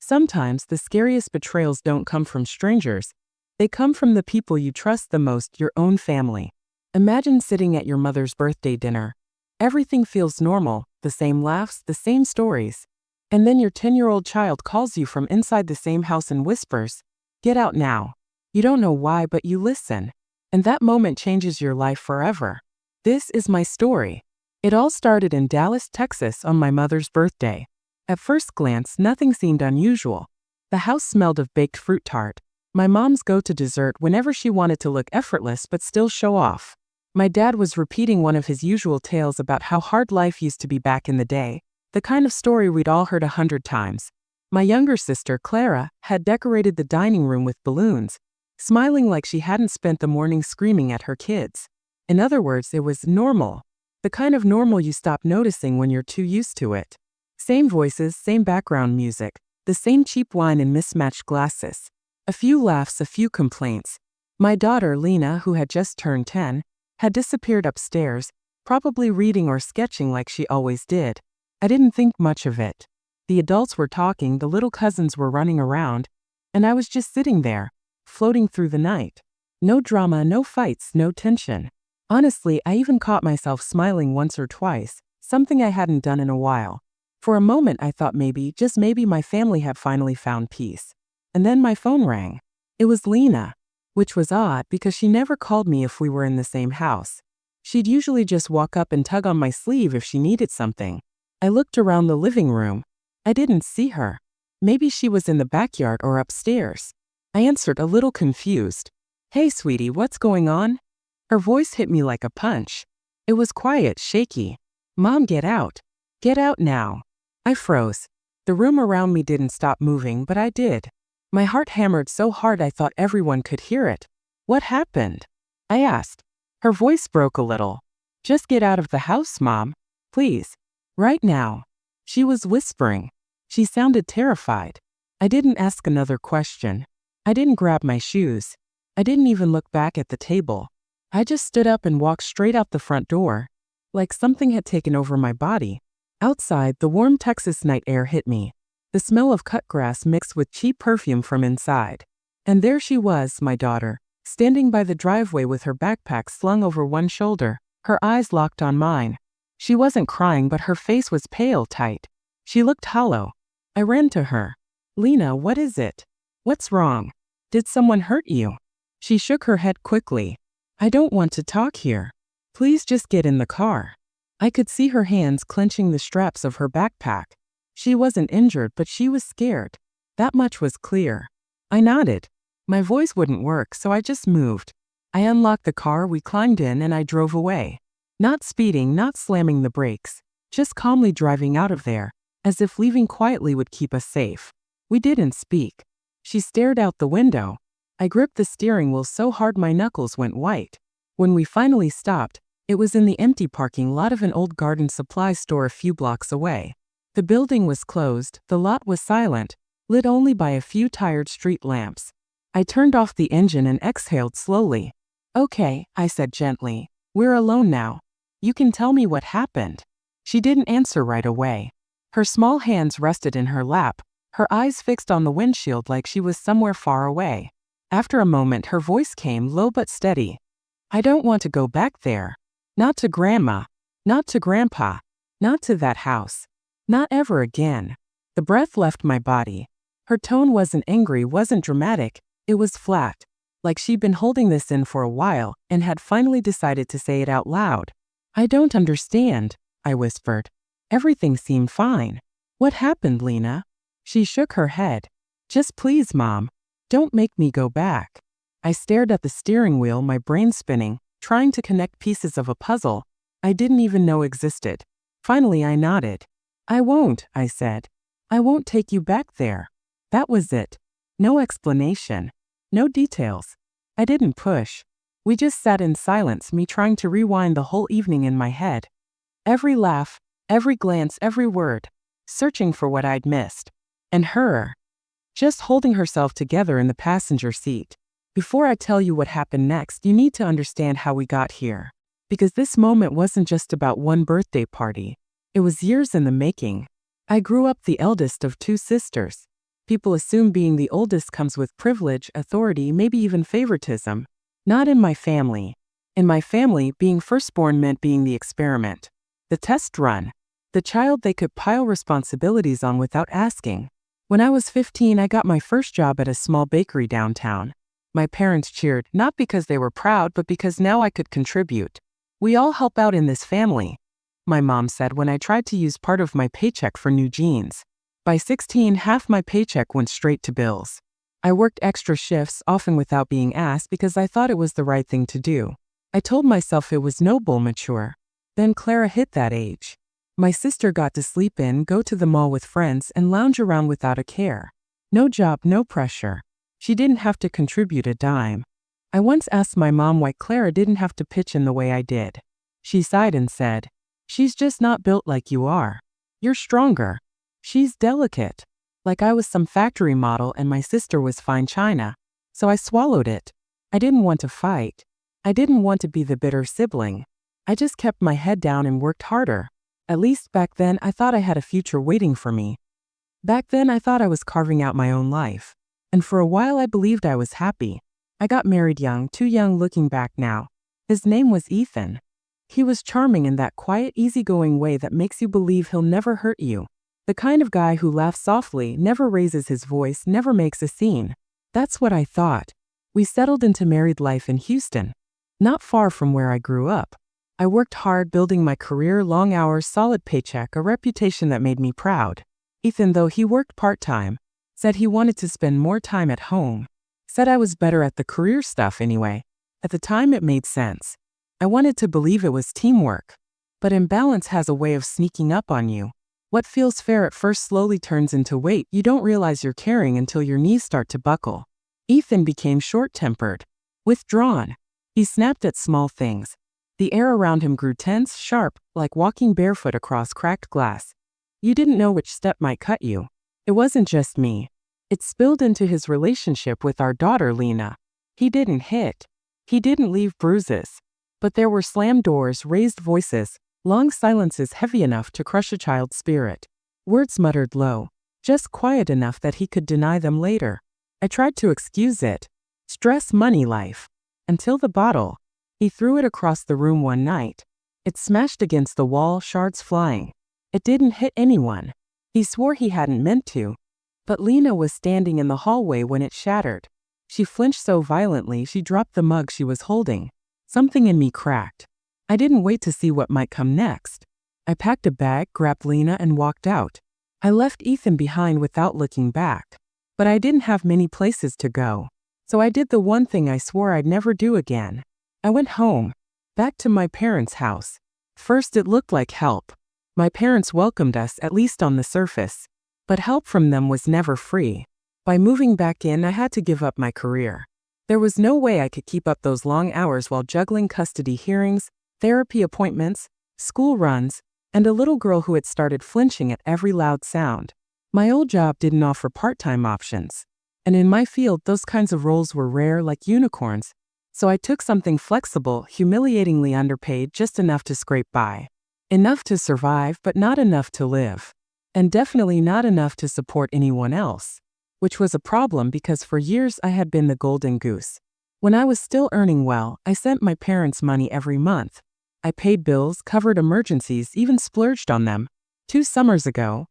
Sometimes the scariest betrayals don't come from strangers. They come from the people you trust the most, your own family. Imagine sitting at your mother's birthday dinner. Everything feels normal, the same laughs, the same stories. And then your 10-year-old child calls you from inside the same house and whispers, "Get out now." You don't know why, but you listen. And that moment changes your life forever. This is my story. It all started in Dallas, Texas on my mother's birthday. At first glance, nothing seemed unusual. The house smelled of baked fruit tart, my mom's go-to dessert whenever she wanted to look effortless but still show off. My dad was repeating one of his usual tales about how hard life used to be back in the day, the kind of story we'd all heard 100 times. My younger sister, Clara, had decorated the dining room with balloons, smiling like she hadn't spent the morning screaming at her kids. In other words, it was normal. The kind of normal you stop noticing when you're too used to it. Same voices, same background music, the same cheap wine and mismatched glasses. A few laughs, a few complaints. My daughter, Lena, who had just turned 10, had disappeared upstairs, probably reading or sketching like she always did. I didn't think much of it. The adults were talking, the little cousins were running around, and I was just sitting there, floating through the night. No drama, no fights, no tension. Honestly, I even caught myself smiling once or twice, something I hadn't done in a while. For a moment I thought maybe, just maybe, my family had finally found peace. And then my phone rang. It was Lena, which was odd because she never called me if we were in the same house. She'd usually just walk up and tug on my sleeve if she needed something. I looked around the living room. I didn't see her. Maybe she was in the backyard or upstairs. I answered, a little confused. "Hey, sweetie, what's going on?" Her voice hit me like a punch. It was quiet, shaky. "Mom, get out. Get out now." I froze. The room around me didn't stop moving, but I did. My heart hammered so hard I thought everyone could hear it. "What happened?" I asked. Her voice broke a little. "Just get out of the house, Mom. Please. Right now." She was whispering. She sounded terrified. I didn't ask another question. I didn't grab my shoes. I didn't even look back at the table. I just stood up and walked straight out the front door, like something had taken over my body. Outside, the warm Texas night air hit me. The smell of cut grass mixed with cheap perfume from inside. And there she was, my daughter, standing by the driveway with her backpack slung over one shoulder, her eyes locked on mine. She wasn't crying, but her face was pale, tight. She looked hollow. I ran to her. "Lena, what is it? What's wrong? Did someone hurt you?" She shook her head quickly. "I don't want to talk here. Please just get in the car." I could see her hands clenching the straps of her backpack. She wasn't injured, but she was scared. That much was clear. I nodded. My voice wouldn't work, so I just moved. I unlocked the car, we climbed in, and I drove away. Not speeding, not slamming the brakes, just calmly driving out of there, as if leaving quietly would keep us safe. We didn't speak. She stared out the window. I gripped the steering wheel so hard my knuckles went white. When we finally stopped, it was in the empty parking lot of an old garden supply store a few blocks away. The building was closed, the lot was silent, lit only by a few tired street lamps. I turned off the engine and exhaled slowly. "Okay," I said gently. "We're alone now. You can tell me what happened." She didn't answer right away. Her small hands rested in her lap, her eyes fixed on the windshield like she was somewhere far away. After a moment, her voice came, low but steady. "I don't want to go back there. Not to Grandma. Not to Grandpa. Not to that house. Not ever again." The breath left my body. Her tone wasn't angry, wasn't dramatic. It was flat, like she'd been holding this in for a while and had finally decided to say it out loud. "I don't understand," I whispered. "Everything seemed fine. What happened, Lena?" She shook her head. "Just please, Mom. Don't make me go back." I stared at the steering wheel, my brain spinning, trying to connect pieces of a puzzle I didn't even know existed. Finally, I nodded. "I won't," I said. "I won't take you back there." That was it. No explanation. No details. I didn't push. We just sat in silence, me trying to rewind the whole evening in my head. Every laugh, every glance, every word, searching for what I'd missed. And her, just holding herself together in the passenger seat. Before I tell you what happened next, you need to understand how we got here. Because this moment wasn't just about one birthday party. It was years in the making. I grew up the eldest of two sisters. People assume being the oldest comes with privilege, authority, maybe even favoritism. Not in my family. In my family, being firstborn meant being the experiment. The test run. The child they could pile responsibilities on without asking. When I was 15, I got my first job at a small bakery downtown. My parents cheered, not because they were proud, but because now I could contribute. We all help out in this family, my mom said when I tried to use part of my paycheck for new jeans. By 16, half my paycheck went straight to bills. I worked extra shifts, often without being asked, because I thought it was the right thing to do. I told myself it was noble, mature. Then Clara hit that age. My sister got to sleep in, go to the mall with friends, and lounge around without a care. No job, no pressure. She didn't have to contribute a dime. I once asked my mom why Clara didn't have to pitch in the way I did. She sighed and said, "She's just not built like you are. You're stronger. She's delicate." Like I was some factory model and my sister was fine china. So I swallowed it. I didn't want to fight. I didn't want to be the bitter sibling. I just kept my head down and worked harder. At least back then I thought I had a future waiting for me. Back then I thought I was carving out my own life. And for a while I believed I was happy. I got married young, too young looking back now. His name was Ethan. He was charming in that quiet, easygoing way that makes you believe he'll never hurt you. The kind of guy who laughs softly, never raises his voice, never makes a scene. That's what I thought. We settled into married life in Houston, not far from where I grew up. I worked hard building my career, long hours, solid paycheck, a reputation that made me proud. Ethan, though he worked part-time, said he wanted to spend more time at home. Said I was better at the career stuff anyway. At the time it made sense. I wanted to believe it was teamwork. But imbalance has a way of sneaking up on you. What feels fair at first slowly turns into weight you don't realize you're carrying until your knees start to buckle. Ethan became short-tempered, withdrawn. He snapped at small things. The air around him grew tense, sharp, like walking barefoot across cracked glass. You didn't know which step might cut you. It wasn't just me. It spilled into his relationship with our daughter Lena. He didn't hit. He didn't leave bruises. But there were slammed doors, raised voices, long silences heavy enough to crush a child's spirit. Words muttered low, just quiet enough that he could deny them later. I tried to excuse it. Stress, money, life. Until the bottle. He threw it across the room one night. It smashed against the wall, shards flying. It didn't hit anyone. He swore he hadn't meant to. But Lena was standing in the hallway when it shattered. She flinched so violently she dropped the mug she was holding. Something in me cracked. I didn't wait to see what might come next. I packed a bag, grabbed Lena, and walked out. I left Ethan behind without looking back. But I didn't have many places to go. So I did the one thing I swore I'd never do again. I went home. Back to my parents' house. First it looked like help. My parents welcomed us, at least on the surface. But help from them was never free. By moving back in, I had to give up my career. There was no way I could keep up those long hours while juggling custody hearings, therapy appointments, school runs, and a little girl who had started flinching at every loud sound. My old job didn't offer part-time options. And in my field, those kinds of roles were rare, like unicorns. So I took something flexible, humiliatingly underpaid, just enough to scrape by. Enough to survive, but not enough to live. And definitely not enough to support anyone else. Which was a problem because for years I had been the golden goose. When I was still earning well, I sent my parents money every month. I paid bills, covered emergencies, even splurged on them. 2 summers ago,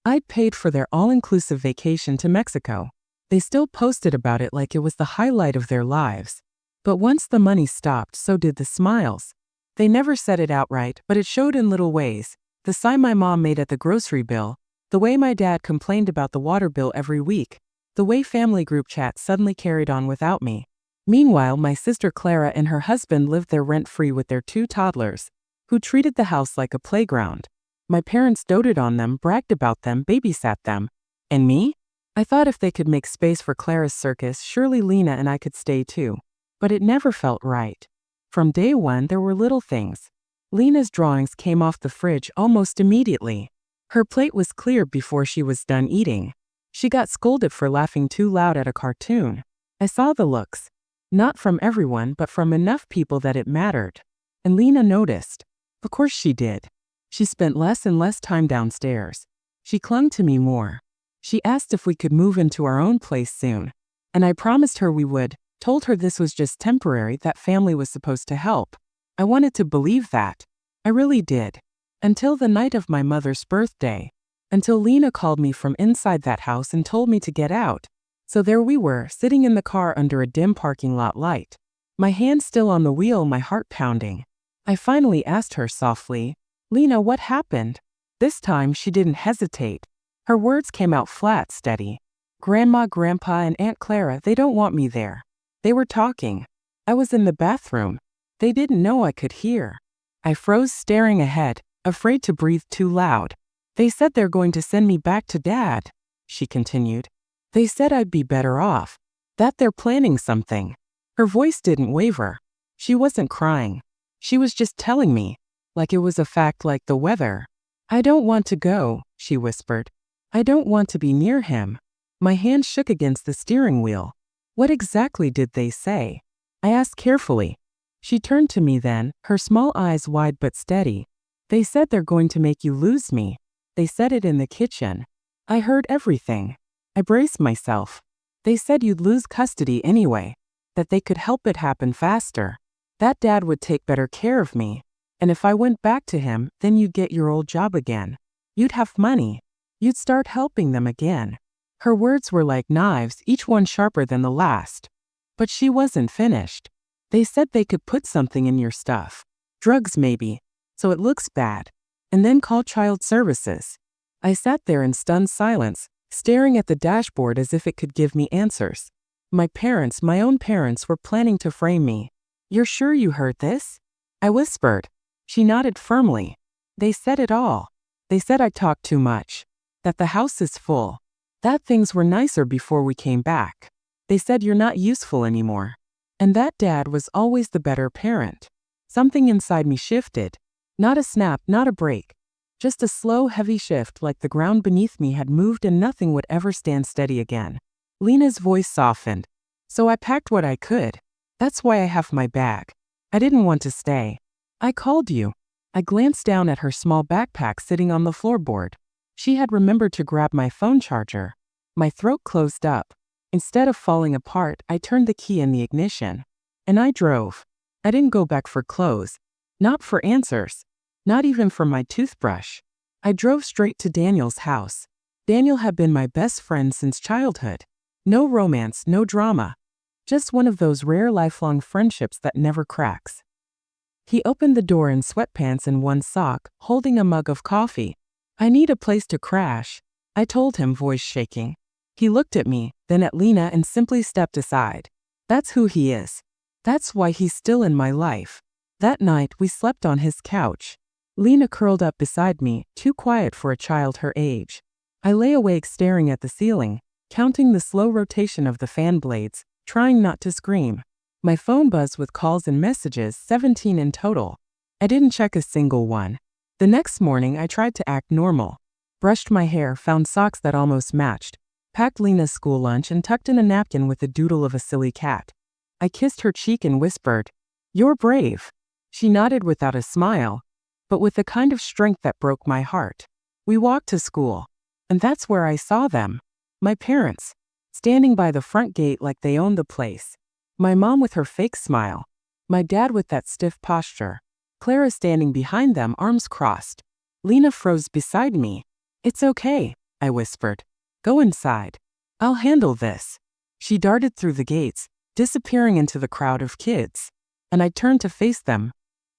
I'd paid for their all-inclusive vacation to Mexico. They still posted about it like it was the highlight of their lives. But once the money stopped, so did the smiles. They never said it outright, but it showed in little ways. The sign my mom made at the grocery bill, the way my dad complained about the water bill every week, the way family group chats suddenly carried on without me. Meanwhile, my sister Clara and her husband lived there rent-free with their 2 toddlers, who treated the house like a playground. My parents doted on them, bragged about them, babysat them. And me? I thought if they could make space for Clara's circus, surely Lena and I could stay too. But it never felt right. From day one, there were little things. Lena's drawings came off the fridge almost immediately. Her plate was cleared before she was done eating. She got scolded for laughing too loud at a cartoon. I saw the looks. Not from everyone, but from enough people that it mattered. And Lena noticed. Of course she did. She spent less and less time downstairs. She clung to me more. She asked if we could move into our own place soon. And I promised her we would, told her this was just temporary, that family was supposed to help. I wanted to believe that. I really did. Until the night of my mother's birthday. Until Lena called me from inside that house and told me to get out. So there we were, sitting in the car under a dim parking lot light. My hand still on the wheel, my heart pounding. I finally asked her softly, "Lena, what happened?" This time she didn't hesitate. Her words came out flat, steady. "Grandma, Grandpa, and Aunt Clara, they don't want me there. They were talking. I was in the bathroom. They didn't know I could hear." I froze, staring ahead, afraid to breathe too loud. "They said they're going to send me back to Dad," she continued. "They said I'd be better off. That they're planning something." Her voice didn't waver. She wasn't crying. She was just telling me, like it was a fact, like the weather. "I don't want to go," she whispered. "I don't want to be near him." My hand shook against the steering wheel. "What exactly did they say?" I asked carefully. She turned to me then, her small eyes wide but steady. "They said they're going to make you lose me. They said it in the kitchen. I heard everything." I braced myself. "They said you'd lose custody anyway. That they could help it happen faster. That Dad would take better care of me. And if I went back to him, then you'd get your old job again. You'd have money. You'd start helping them again." Her words were like knives, each one sharper than the last. But she wasn't finished. "They said they could put something in your stuff. Drugs maybe. So it looks bad. And then call child services." I sat there in stunned silence, staring at the dashboard as if it could give me answers. My parents, my own parents, were planning to frame me. "You're sure you heard this?" I whispered. She nodded firmly. "They said it all. They said I talked too much. That the house is full. That things were nicer before we came back. They said you're not useful anymore. And that Dad was always the better parent." Something inside me shifted. Not a snap, not a break. Just a slow, heavy shift, like the ground beneath me had moved and nothing would ever stand steady again. Lena's voice softened. "So I packed what I could. That's why I have my bag. I didn't want to stay. I called you." I glanced down at her small backpack sitting on the floorboard. She had remembered to grab my phone charger. My throat closed up. Instead of falling apart, I turned the key in the ignition. And I drove. I didn't go back for clothes. Not for answers. Not even for my toothbrush. I drove straight to Daniel's house. Daniel had been my best friend since childhood. No romance, no drama. Just one of those rare lifelong friendships that never cracks. He opened the door in sweatpants and one sock, holding a mug of coffee. "I need a place to crash," I told him, voice shaking. He looked at me, then at Lena, and simply stepped aside. That's who he is. That's why he's still in my life. That night, we slept on his couch. Lena curled up beside me, too quiet for a child her age. I lay awake staring at the ceiling, counting the slow rotation of the fan blades, trying not to scream. My phone buzzed with calls and messages, 17 in total. I didn't check a single one. The next morning, I tried to act normal. Brushed my hair, found socks that almost matched, packed Lena's school lunch, and tucked in a napkin with a doodle of a silly cat. I kissed her cheek and whispered, "You're brave." She nodded without a smile, but with a kind of strength that broke my heart. We walked to school, and that's where I saw them. My parents, standing by the front gate like they owned the place. My mom with her fake smile. My dad with that stiff posture. Clara standing behind them, arms crossed. Lena froze beside me. "It's okay," I whispered. "Go inside. I'll handle this." She darted through the gates, disappearing into the crowd of kids. And I turned to face them.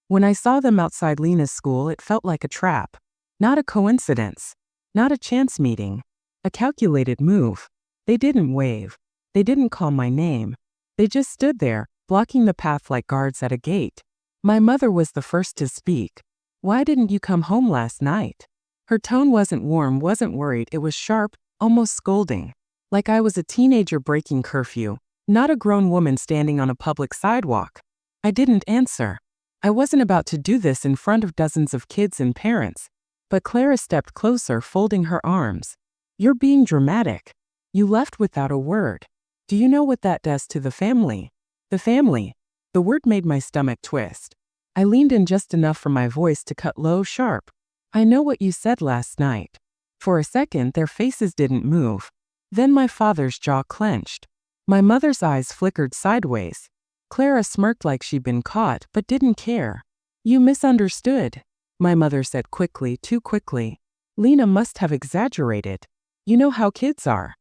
When I saw them outside Lena's school, it felt like a trap. Not a coincidence. Not a chance meeting. A calculated move. They didn't wave. They didn't call my name. They just stood there, blocking the path like guards at a gate. My mother was the first to speak. "Why didn't you come home last night?" Her tone wasn't warm, wasn't worried. It was sharp, almost scolding. Like I was a teenager breaking curfew, not a grown woman standing on a public sidewalk. I didn't answer. I wasn't about to do this in front of dozens of kids and parents. But Clara stepped closer, folding her arms. "You're being dramatic. You left without a word. Do you know what that does to the family?" The family. The word made my stomach twist. I leaned in just enough for my voice to cut low, sharp. "I know what you said last night. For a second, their faces didn't move. Then my father's jaw clenched. My mother's eyes flickered sideways. Clara smirked like she'd been caught, but didn't care. You misunderstood, my mother said quickly, too quickly. Lena must have exaggerated. You know how kids are.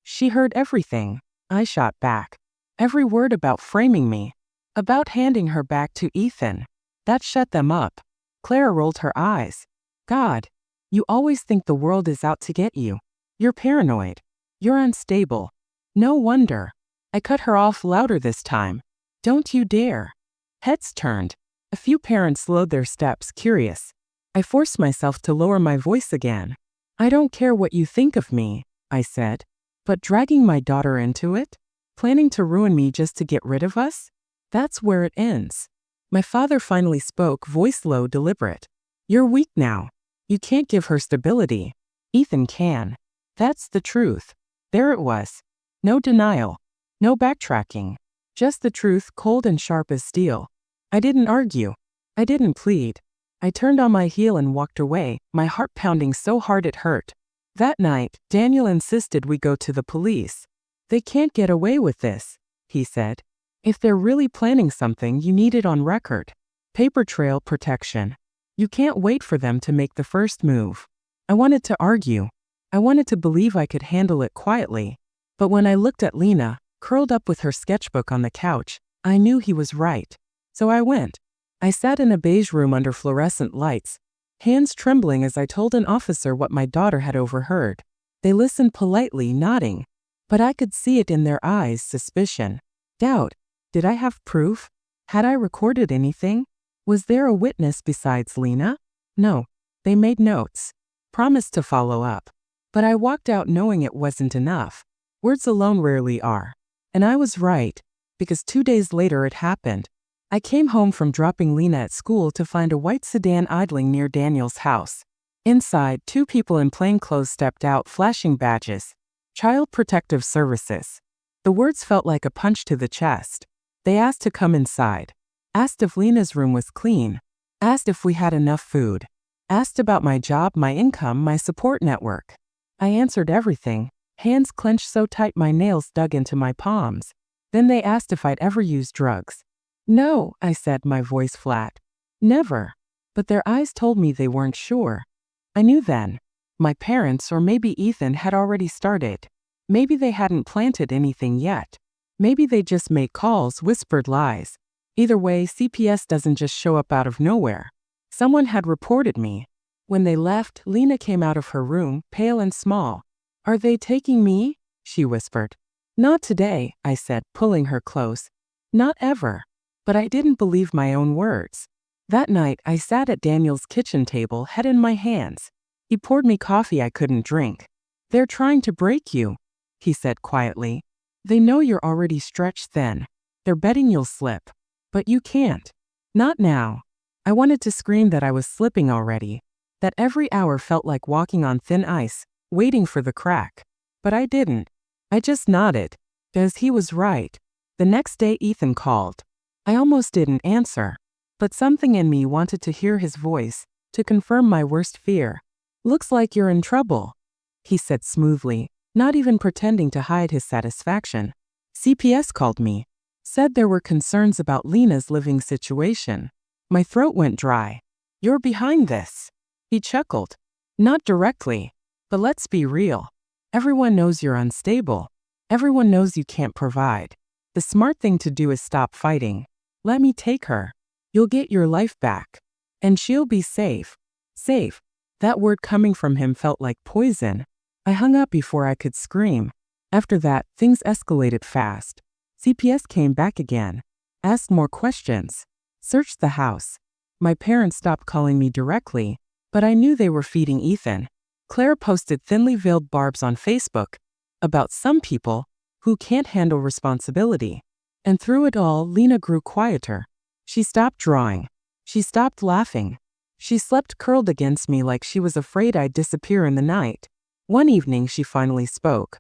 She heard everything, I shot back. Every word about framing me. About handing her back to Ethan. That shut them up. Clara rolled her eyes. God, you always think the world is out to get you. You're paranoid. You're unstable. No wonder. I cut her off louder this time. Don't you dare. Heads turned. A few parents slowed their steps, curious. I forced myself to lower my voice again. I don't care what you think of me, I said. But dragging my daughter into it? Planning to ruin me just to get rid of us? That's where it ends. My father finally spoke, voice low, deliberate. You're weak now. You can't give her stability. Ethan can. That's the truth. There it was. No denial. No backtracking. Just the truth, cold and sharp as steel. I didn't argue. I didn't plead. I turned on my heel and walked away, my heart pounding so hard it hurt. That night, Daniel insisted we go to the police. They can't get away with this, he said. If they're really planning something, you need it on record. Paper trail protection. You can't wait for them to make the first move. I wanted to argue. I wanted to believe I could handle it quietly. But when I looked at Lena, curled up with her sketchbook on the couch, I knew he was right. So I went. I sat in a beige room under fluorescent lights, hands trembling as I told an officer what my daughter had overheard. They listened politely, nodding. But I could see it in their eyes, suspicion. Doubt. Did I have proof? Had I recorded anything? Was there a witness besides Lena? No. They made notes. Promised to follow up. But I walked out knowing it wasn't enough. Words alone rarely are. And I was right, because 2 days later it happened. I came home from dropping Lena at school to find a white sedan idling near Daniel's house. Inside, 2 people in plain clothes stepped out, flashing badges. Child Protective Services. The words felt like a punch to the chest. They asked to come inside. Asked if Lena's room was clean. Asked if we had enough food. Asked about my job, my income, my support network. I answered everything, hands clenched so tight my nails dug into my palms. Then they asked if I'd ever used drugs. No, I said, my voice flat. Never. But their eyes told me they weren't sure. I knew then. My parents, or maybe Ethan, had already started. Maybe they hadn't planted anything yet. Maybe they just made calls, whispered lies. Either way, CPS doesn't just show up out of nowhere. Someone had reported me. When they left, Lena came out of her room, pale and small. Are they taking me? She whispered. Not today, I said, pulling her close. Not ever. But I didn't believe my own words. That night, I sat at Daniel's kitchen table, head in my hands. He poured me coffee I couldn't drink. They're trying to break you, he said quietly. They know you're already stretched thin. They're betting you'll slip. But you can't. Not now. I wanted to scream that I was slipping already, that every hour felt like walking on thin ice, waiting for the crack. But I didn't. I just nodded, because he was right. The next day Ethan called. I almost didn't answer. But something in me wanted to hear his voice, to confirm my worst fear. Looks like you're in trouble, he said smoothly, not even pretending to hide his satisfaction. CPS called me. Said there were concerns about Lena's living situation. My throat went dry. You're behind this. He chuckled. Not directly. But let's be real. Everyone knows you're unstable. Everyone knows you can't provide. The smart thing to do is stop fighting. Let me take her. You'll get your life back. And she'll be safe. Safe. That word coming from him felt like poison. I hung up before I could scream. After that, things escalated fast. CPS came back again. Asked more questions. Searched the house. My parents stopped calling me directly, but I knew they were feeding Ethan. Claire posted thinly veiled barbs on Facebook about some people who can't handle responsibility. And through it all, Lena grew quieter. She stopped drawing. She stopped laughing. She slept curled against me like she was afraid I'd disappear in the night. One evening she finally spoke.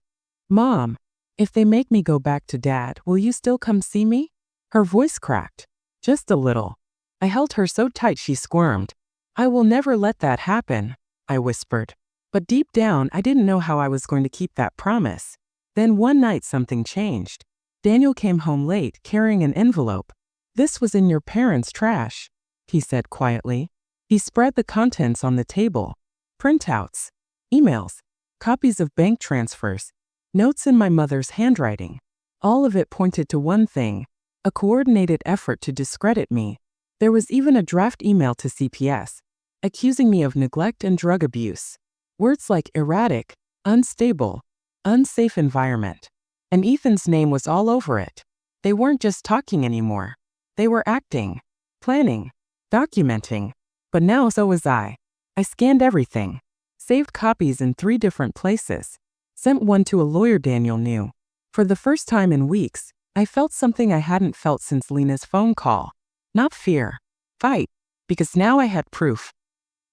Mom, if they make me go back to Dad, will you still come see me? Her voice cracked. Just a little. I held her so tight she squirmed. I will never let that happen, I whispered. But deep down, I didn't know how I was going to keep that promise. Then one night something changed. Daniel came home late, carrying an envelope. "This was in your parents' trash," he said quietly. He spread the contents on the table. Printouts, emails, copies of bank transfers, notes in my mother's handwriting. All of it pointed to one thing: a coordinated effort to discredit me. There was even a draft email to CPS, accusing me of neglect and drug abuse. Words like erratic, unstable, unsafe environment. And Ethan's name was all over it. They weren't just talking anymore. They were acting, planning, documenting. But now so was I. I scanned everything, saved copies in 3 different places, sent one to a lawyer Daniel knew. For the first time in weeks, I felt something I hadn't felt since Lena's phone call. Not fear, fight, because now I had proof.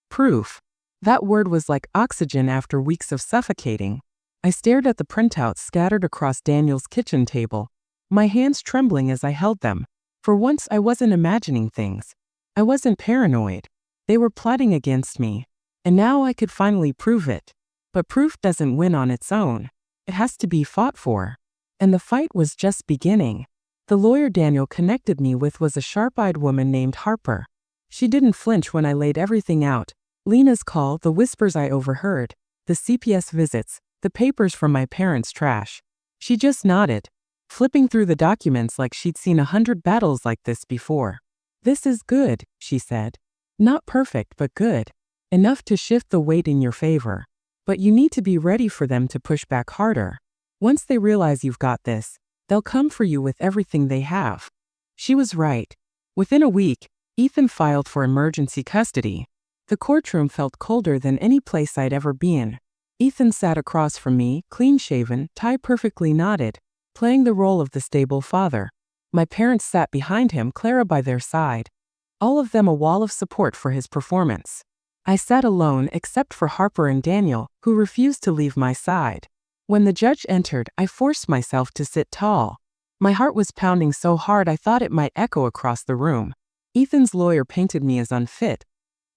Proof. That word was like oxygen after weeks of suffocating. I stared at the printouts scattered across Daniel's kitchen table, my hands trembling as I held them. For once I wasn't imagining things. I wasn't paranoid. They were plotting against me. And now I could finally prove it. But proof doesn't win on its own. It has to be fought for. And the fight was just beginning. The lawyer Daniel connected me with was a sharp-eyed woman named Harper. She didn't flinch when I laid everything out. Lena's call, the whispers I overheard, the CPS visits, the papers from my parents' trash. She just nodded, flipping through the documents like she'd seen 100 battles like this before. "This is good," she said. "Not perfect, but good. Enough to shift the weight in your favor. But you need to be ready for them to push back harder. Once they realize you've got this, they'll come for you with everything they have." She was right. Within a week, Ethan filed for emergency custody. The courtroom felt colder than any place I'd ever been. Ethan sat across from me, clean-shaven, tie perfectly knotted, playing the role of the stable father. My parents sat behind him, Clara by their side. All of them a wall of support for his performance. I sat alone except for Harper and Daniel, who refused to leave my side. When the judge entered, I forced myself to sit tall. My heart was pounding so hard I thought it might echo across the room. Ethan's lawyer painted me as unfit,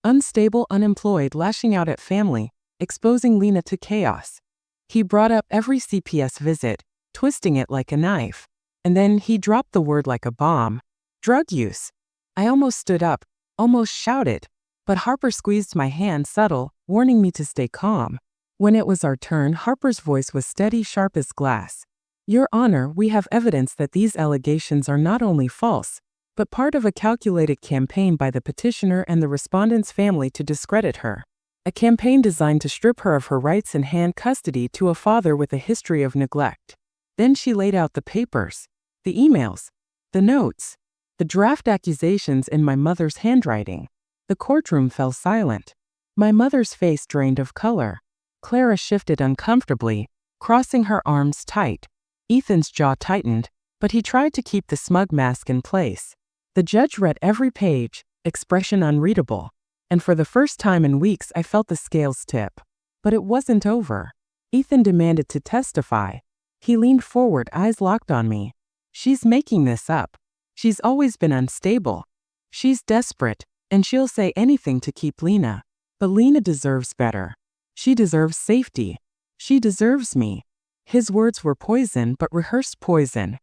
unstable, unemployed, lashing out at family, exposing Lena to chaos. He brought up every CPS visit, twisting it like a knife. And then he dropped the word like a bomb: drug use. I almost stood up, almost shouted. But Harper squeezed my hand subtle, warning me to stay calm. When it was our turn, Harper's voice was steady, sharp as glass. "Your Honor, we have evidence that these allegations are not only false, but part of a calculated campaign by the petitioner and the respondent's family to discredit her. A campaign designed to strip her of her rights and hand custody to a father with a history of neglect." Then she laid out the papers, the emails, the notes, the draft accusations in my mother's handwriting. The courtroom fell silent. My mother's face drained of color. Clara shifted uncomfortably, crossing her arms tight. Ethan's jaw tightened, but he tried to keep the smug mask in place. The judge read every page, expression unreadable. And for the first time in weeks I felt the scales tip. But it wasn't over. Ethan demanded to testify. He leaned forward, eyes locked on me. "She's making this up. She's always been unstable. She's desperate, and she'll say anything to keep Lena. But Lena deserves better. She deserves safety. She deserves me." His words were poison, but rehearsed poison.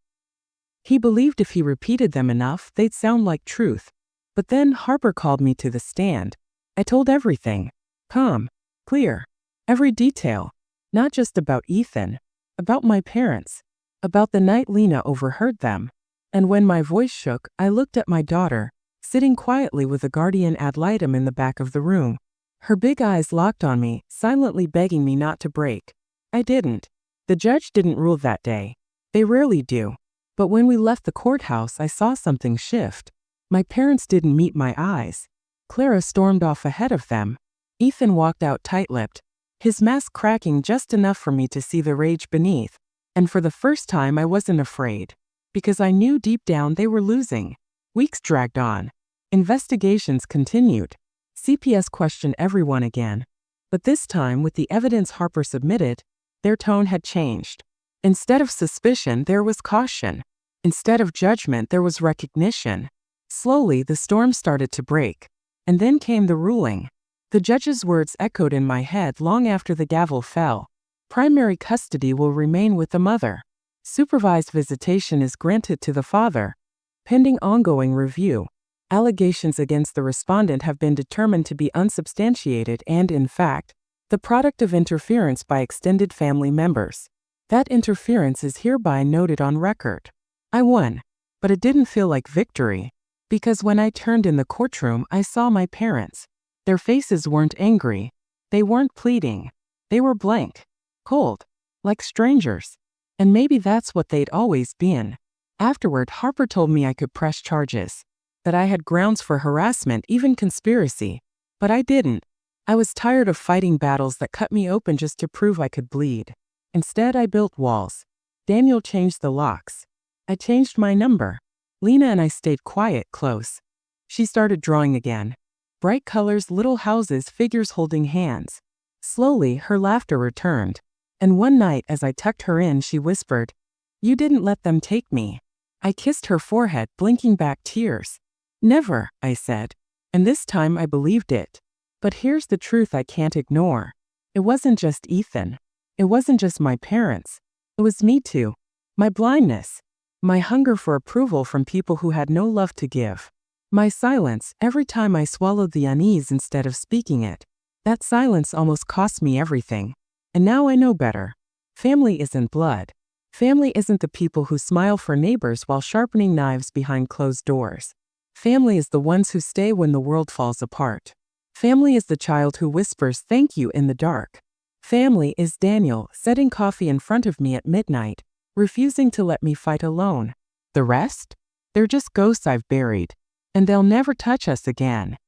He believed if he repeated them enough, they'd sound like truth. But then Harper called me to the stand. I told everything. Calm, clear, every detail. Not just about Ethan, about my parents, about the night Lena overheard them. And when my voice shook, I looked at my daughter, sitting quietly with a guardian ad litem in the back of the room. Her big eyes locked on me, silently begging me not to break. I didn't. The judge didn't rule that day. They rarely do. But when we left the courthouse, I saw something shift. My parents didn't meet my eyes. Clara stormed off ahead of them. Ethan walked out tight-lipped, his mask cracking just enough for me to see the rage beneath. And for the first time I wasn't afraid. Because I knew deep down they were losing. Weeks dragged on. Investigations continued. CPS questioned everyone again. But this time, with the evidence Harper submitted, their tone had changed. Instead of suspicion, there was caution. Instead of judgment, there was recognition. Slowly, the storm started to break. And then came the ruling. The judge's words echoed in my head long after the gavel fell. Primary custody will remain with the mother. Supervised visitation is granted to the father. Pending ongoing review. Allegations against the respondent have been determined to be unsubstantiated and, in fact, the product of interference by extended family members. That interference is hereby noted on record. I won. But it didn't feel like victory. Because when I turned in the courtroom, I saw my parents. Their faces weren't angry. They weren't pleading. They were blank. Cold. Like strangers. And maybe that's what they'd always been. Afterward, Harper told me I could press charges. That I had grounds for harassment, even conspiracy. But I didn't. I was tired of fighting battles that cut me open just to prove I could bleed. Instead, I built walls. Daniel changed the locks. I changed my number. Lena and I stayed quiet, close. She started drawing again. Bright colors, little houses, figures holding hands. Slowly, her laughter returned. And one night, as I tucked her in, she whispered, "You didn't let them take me." I kissed her forehead, blinking back tears. "Never," I said. And this time I believed it. But here's the truth I can't ignore. It wasn't just Ethan. It wasn't just my parents. It was me too. My blindness. My hunger for approval from people who had no love to give. My silence, every time I swallowed the unease instead of speaking it. That silence almost cost me everything. And now I know better. Family isn't blood. Family isn't the people who smile for neighbors while sharpening knives behind closed doors. Family is the ones who stay when the world falls apart. Family is the child who whispers thank you in the dark. Family is Daniel setting coffee in front of me at midnight, refusing to let me fight alone. The rest? They're just ghosts I've buried. And they'll never touch us again.